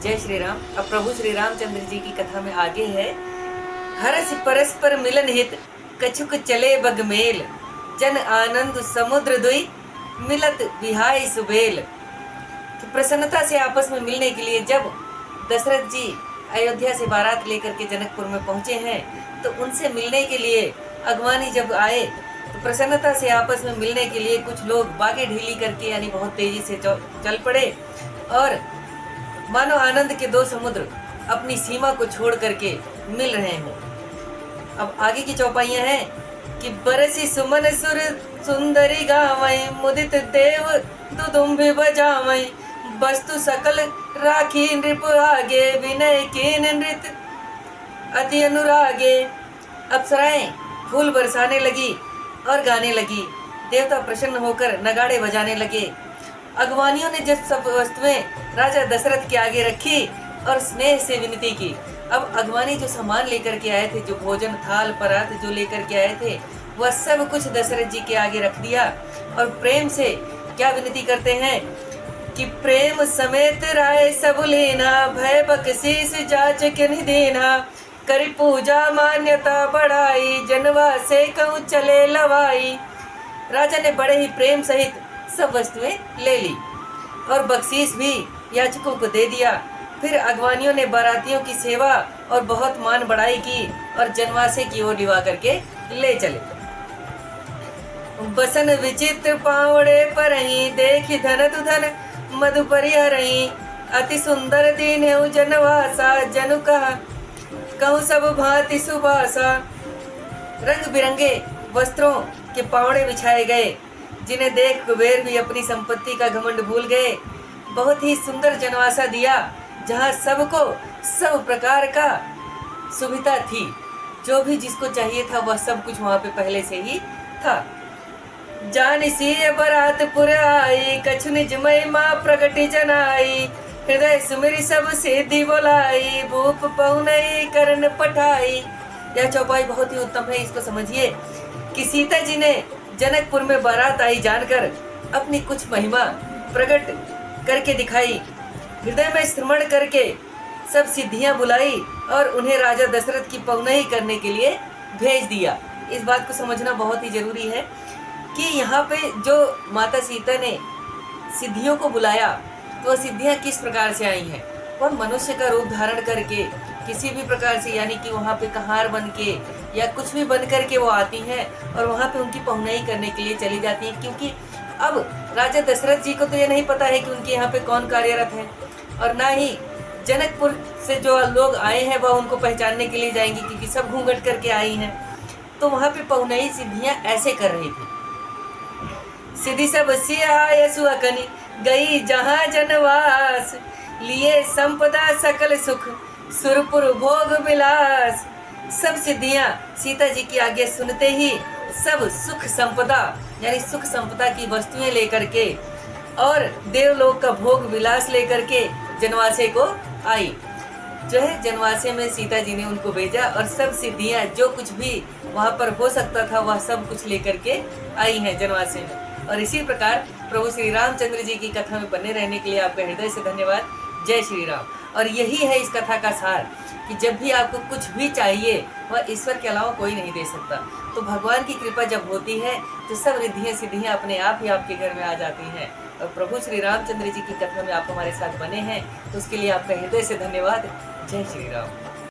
जय श्री राम। अब प्रभु श्री रामचंद्र जी की कथा में आगे है। हरस परस्पर मिलन हित कछुक चले बगमेल, जन आनंद समुद्र दुई मिलत बिहाई सुबेल। तो प्रसन्नता से आपस में मिलने के लिए जब दशरथ जी अयोध्या से बारात लेकर के जनकपुर में पहुंचे हैं, तो उनसे मिलने के लिए अगवानी जब आए तो प्रसन्नता से आपस में मिलने के लिए कुछ लोग बागे ढीली करके यानी बहुत तेजी से चल पड़े और मानो आनंद के दो समुद्र अपनी सीमा को छोड़ करके मिल रहे हों। अब आगे की चौपाइयां हैं कि बरसी सुमन सुर सुंदरी गावई, मुदित देव दुदुम्भि बजावई, वस्तु सकल राखी नृप आगे, विनय कीन नृत अति अनुरागे। अप्सराएं फूल बरसाने लगी और गाने लगी, देवता प्रसन्न होकर नगाड़े बजाने लगे। अगवानियों ने जब सब वस्तुएं राजा दशरथ के आगे रखी और स्नेह से विनती की। अब अगवानी जो सामान लेकर के आए थे, जो भोजन थाल परात जो लेकर के आए थे, वह सब कुछ दशरथ जी के आगे रख दिया और प्रेम से क्या विनती करते हैं कि प्रेम समेत राय सब लेना, भय बख्शीस जाच के नहीं देना, करी पूजा मान्यता बढ़ाई, जनवा से कहूँ चले लवाई। राजा ने बड़े ही प्रेम सहित सब वस्तुएं ले ली और बख्शीश भी याचकों को दे दिया। फिर अगवानियों ने बारातियों की सेवा और बहुत मान बढ़ाई की और जनवासे की ओर लिवा करके ले चले। बसन विचित्र पावड़े परही, देखी धन धन मधुपरि हरही, अति सुंदर दीन है जनवासा, जनु कहा कहूँ सब भांति सुबासा। रंग बिरंगे वस्त्रों के पावड़े बिछाए गए, जिन्हें देख कुबेर भी अपनी संपत्ति का घमंड भूल गए। बहुत ही सुंदर जनवासा दिया, जहाँ सबको सब प्रकार का सुविधा थी, जो भी जिसको चाहिए था वह सब कुछ वहाँ पे पहले से ही था। जान सी बरातपुर आई, कछु निज महिमा प्रगति जनाई, हृदय सुमिरी सब सिद्धि बोलाई, भूप पहुनई करण पठाई। यह चौपाई बहुत ही उत्तम है, इसको समझिए कि सीता जी ने जनकपुर में बारात आई जानकर अपनी कुछ महिमा प्रकट करके दिखाई, हृदय में श्रवण करके सब सिद्धियां बुलाई और उन्हें राजा दशरथ की पहुनई करने के लिए भेज दिया। इस बात को समझना बहुत ही जरूरी है कि यहाँ पे जो माता सीता ने सिद्धियों को बुलाया, तो सिद्धियां किस प्रकार से आई हैं। वह मनुष्य का रूप धारण करके किसी भी प्रकार से, यानी कि वहाँ पे कहार बन के या कुछ भी बन करके वो आती हैं और वहाँ पे उनकी पहुनई करने के लिए चली जाती हैं। क्योंकि अब राजा दशरथ जी को तो ये नहीं पता है कि उनके यहाँ पे कौन कार्यरत है, और ना ही जनकपुर से जो लोग आए हैं वह उनको पहचानने के लिए जाएंगे, क्योंकि सब घूंघट करके आई हैं। तो वहाँ पे पहुनई सिद्धियाँ ऐसे कर रही थी। सिद्धि सब सिया सुअकनी गई जहाँ जनवास, लिए संपदा सकल सुख सुरपुर भोग विलास। सब सिद्धियां सीता जी की आज्ञा सुनते ही सब सुख संपदा यानी सुख संपदा की वस्तुएं लेकर के और देवलोक का भोग विलास लेकर के जनवासे को आई। जो है जनवासे में सीता जी ने उनको भेजा और सब सिद्धियां जो कुछ भी वहां पर हो सकता था वह सब कुछ लेकर के आई हैं जनवासे में। और इसी प्रकार प्रभु श्री रामचंद्र जी की कथा में बने रहने के लिए आपका हृदय से धन्यवाद। जय श्री राम। और यही है इस कथा का सार कि जब भी आपको कुछ भी चाहिए वह ईश्वर के अलावा कोई नहीं दे सकता। तो भगवान की कृपा जब होती है तो सब रिद्धियाँ सिद्धियाँ अपने आप ही आपके घर में आ जाती हैं। और प्रभु श्री रामचंद्र जी की कथा में आप हमारे साथ बने हैं, तो उसके लिए आपका हृदय से धन्यवाद। जय श्री राम।